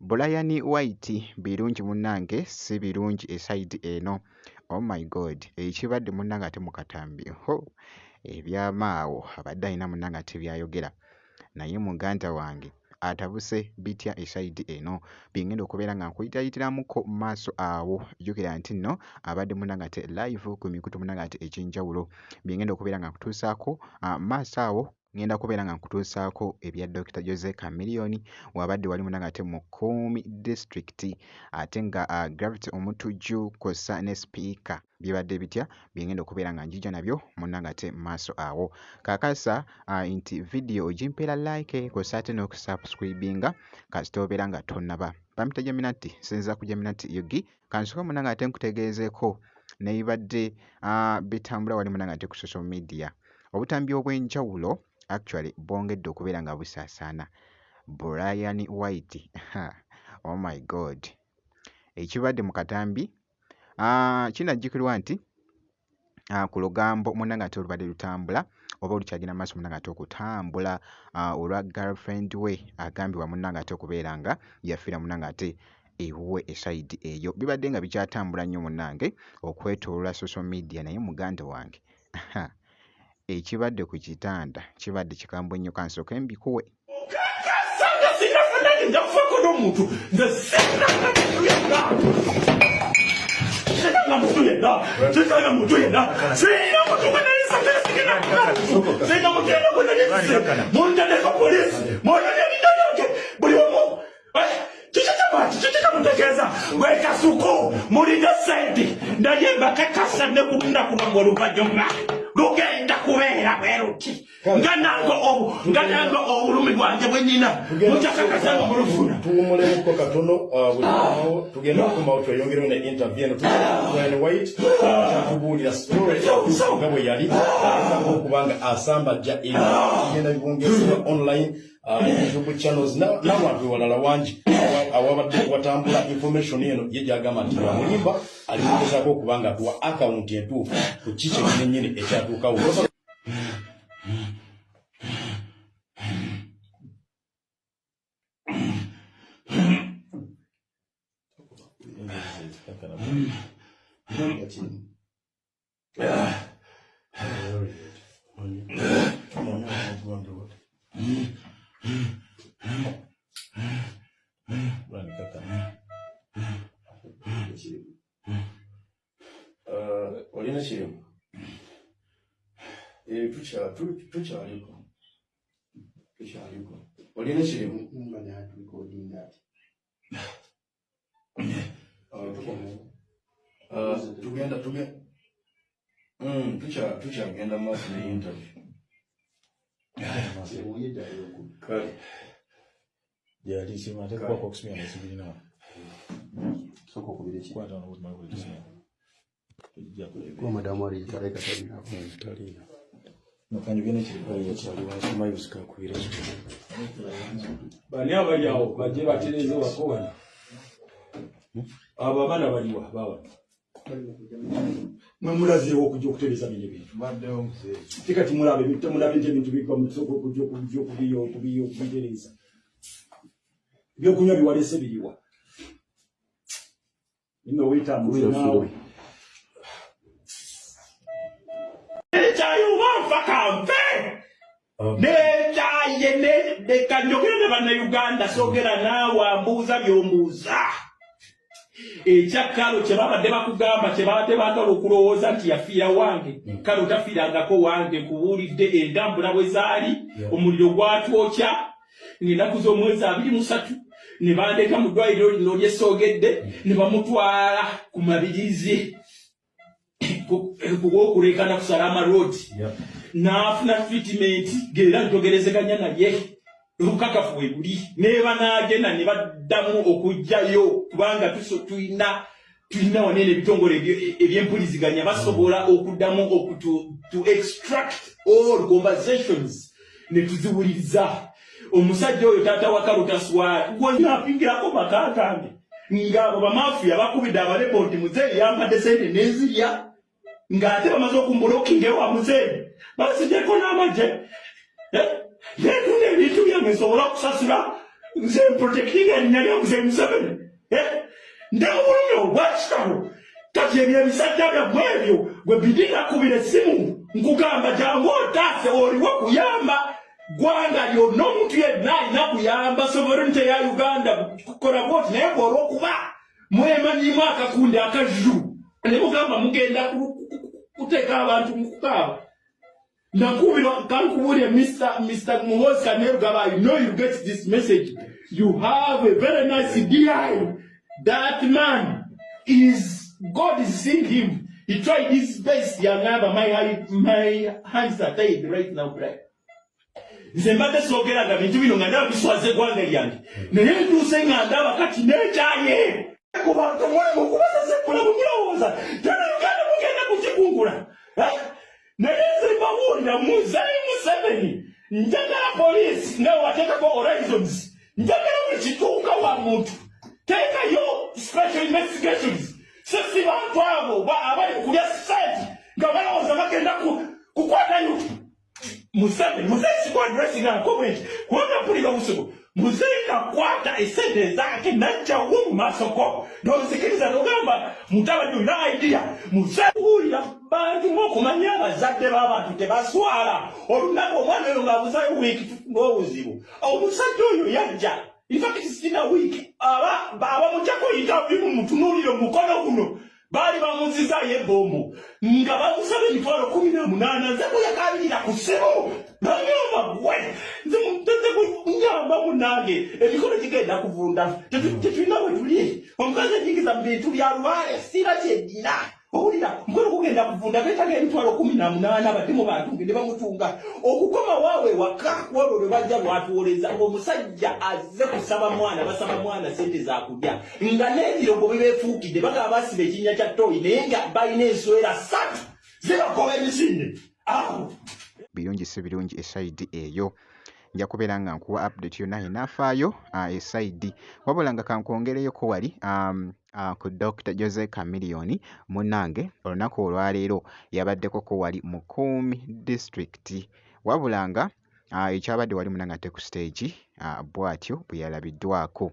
Brian White birungi munnange si birungi eside eno. Oh my god, ekibadde munnange ate mukatambi ho ebyamaawo abadde alina munnange ate byayogera naye muganda wange atabuse bitya eside eno bingenda okubeera nga nkuyitayitiramuko mu maaso awo. Jjukira nti nno abadde munnange ate live ku mikutu munnange ate eky'enjawulo bingenda okubeera nga nkutuusaako maaso awo. Ngenda kubeera nga nkutuusaako ebya Dr. Jose Chameleone wabadde wali munnange ate mu Kumi district ate nga Gravity Omutujju kosa ne speaker bibadde bitya bingenda okubeera nga njija nabyo munnange ate maaso awo. Kakasa nti video ogimpeera like kosa ate n'okusubscribinga kasita obeera nga tonnaba. Pampita Geminati sinza ku Geminati Yugi kansoka munnange ate nkutegeezeeko nebibadde bitambula wali munnange ate ku social media. Obutambi obw'enjawulo actually bwongedde okubeera nga busaasaana. Brian White oh my god, ekibadde mu katambi kinajjukirwa nti ku lugambo munnange ate olubadde lutambula oba olukyagenda maaso munnange ate okutambula olwa girlfriend we agambibwa munnange ate okubeera nga yafiira munnange ate ewuwe eside eyo. Bibadde nga bikyatambula nnyo munnange okwetooloola social media naye muganda wange ekibadde ku kitanda kibadde kikambwe nnyo. Kansooke mbikuwe lugenda kubeera bweruti nganango obulumi bwange bwenyina mukyakakasanga mulufuna tuwumulemuko katono buli tugenda okumawo tweyongerewo ne interview Brian White kyatubuulira story nga bwe yali okubanga asambajja egenda bibongezebwa online YouTube channels n'abantu bewalala wangi awabadde watambula information eno ye gyagamba nti Mulimba alimugezaako okubanga atuwa account entuufu ku kiki kinnyini ekyatuukawo. Olina kirimu tukyaliko olina kirimu tukyagenda maaso ne interview yali simate kwa kusimia na sibili na soko kubireki kwa tano wote mako kusimia kwa madamu ali tareka tabina tali no kanyo gene chiko yote ali wa yuska kuireki bani abali awo baje batereze wakowana aba bana baliwa baba mulaziwo okujja okutereza bino ebintu baddewo muzee tikati mulabe nti ebintu bigwa mu soko okujja okubitereza ebyokunywa biwalese biriwa nino weyitamuze naawe ekyayoba kampe nekyaye nekanyogera ne bannayuganda soogera naawe ambuuza byombuuza ekyakalo kye babadde bakugamba kye babadde baagala okulowooza nti yafiira wange kale otafiirangako wange nkubuulidde endambula bwe zaali omuliro gwatwokya ng'ennaku z'omwezi 23 ne bandeeka mu ddwaliro lino lyesoogedde ne bamutwala ku mabirizi kubw'okuleekana ku Salama Road n'afuna treatment ng'era njogerezeganya naye olukakafu we buli neeba n'agenda ne baddamu okujjayo kubanga tulina wanene ebitongole ebyempuliziganya basobola okuddamu to extract all conversations ne tuziwuliriza. Omusajja oyo taata wa Kalutaswali gwonyapingirako makakange ng'abo bamafiya bakubidde abalebo nti muzeeyi yampadde sente n'ezirya ng'ate bamaze okumbulookinga ewa muzeeyi bansigyeko n'amagye netunda ebintu byange nsobola okusasula nze mprotectinga erinnya lya muzeeyi Museveni ndabulumi obwakitalo kati ebyo ebisajja byammwe ebyo gwe bidi nakubira essimu nkugamba jangu otaase oliwo kuyamba gwanga lyonna omuntu yenna alina kuyamba sovereignty ya Uganda kukola bwoti naye bw'olwokuba mwemanyimu akakundi akajju ne mugamba mugenda kuteeka abantu mu kukaaba nakubira kankubulya Mr. Muhoozi Kainerugaba, I know you get this message. You have a very nice DI. That man God is seeing him. He tried his best. My hands are tied right now, brother. Nzembate sogeraga bintu bino nga ndaba biswaze gwanga lyange naye ntuuse nga ndaba kati nekyaye kubantu mwemu kubasasekula mumulowooza tena Uganda mugenda kukikungula naye nzembawulira Muzeeyi Museveni njagala poliisi nga wateekako horizons njagala buli kituuka wa muntu teekayo special investigations sisi bantu abo abali kulya site nga balowooza bagenda kukwatayo Museveni sikwadressinga comment kubanga mpulira busibu Muzeeyi nakwata esente zake najjawo mu maaso ko n'ozikiriza n'ogamba mutabani olina idea Muzeeyi wulira bantu ng'okumanya abazadde b'abantu tebaswala olunaku omwana oyo ng'abuzayo wiiki n'obuzibu omusajja oyo yajja infact sina wiiki abamujjako interview mutunuulire omukono guno baali bamuzizayo ebombo nga bamusaba emitwalo 18 nze bweyakabirira ku ssimu nanyamba gwe nze kunyamba munange emikono gigenda kuvunda tetulina bwe tuli omukazi enyigiza mu bintu bya lubaale sira kyeddina owulira mukono gugenda kuvunda beetaga emitwalo 18 abadde mu bantu ngende bamutunga okukoma waawe waka olwo lwe bajja lwatuwoleza omusajja azze kusaba mwana basaba mwana sente zakulya nga n'ebirogo bibeefuukidde bagaba basiba ekinnya kya ttooyi naye nga balina enswera 3 zibakoba emisinde awo birungi si birungi esayidi eyo nja kubeera nga nkuwa update yonna enaafaayo esayidi wabula nga kankwongereyoko wali ku Dr. Jose Chameleone munnange olunaku olwaleero yabaddeko ko wali mu Kuumi district wabula nga ekyabadde wali munange ate ku stage bw'atyo bwe yalabiddwako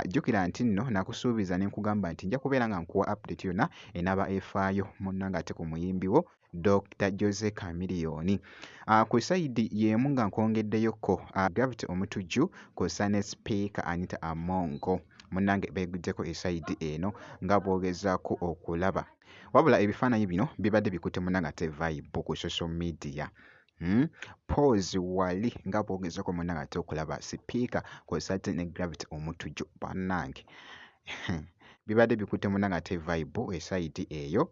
jjukira nti nno nakusuubiza ne nkugamba nti nja kubeera nga nkuwa update yonna enaaba efaayo munnange ate ku muyimbiwo Dr. Jose Chameleone. Ku sayidi y'emu nga nkwongeddeyoko Gravity Omutujju kw'ossa ne Speaker Anita Amongo munnange beeguddeko esayidi eno nga bw'ogezaako okulaba wabula ebifaananyi bino bibadde bikutte munnange ate vibe ku social media. Pause wali nga bw'ogezaako munnange ate okulaba Speaker kw'ossa ne Gravity Omutujju bannange bibadde bikutte munnange ate vibe esayidi eyo.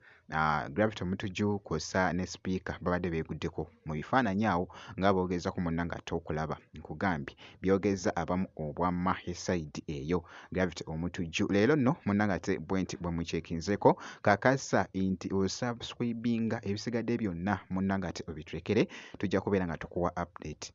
Gravity Omutujju kw'ossa ne Speaker babadde beeguddeko mu bifaananyi awo nga bw'ogezaako munnange ate okulaba nkugambye byogeza abamu obwamma esayidi eyo Gravity Omutujju. Leero nno munnange ate bwenti bwe mukyekinzeko kakasa nti osubscribinga ebisigadde byonna munnange ate obiturekere tujja kubeera nga tukuwa update.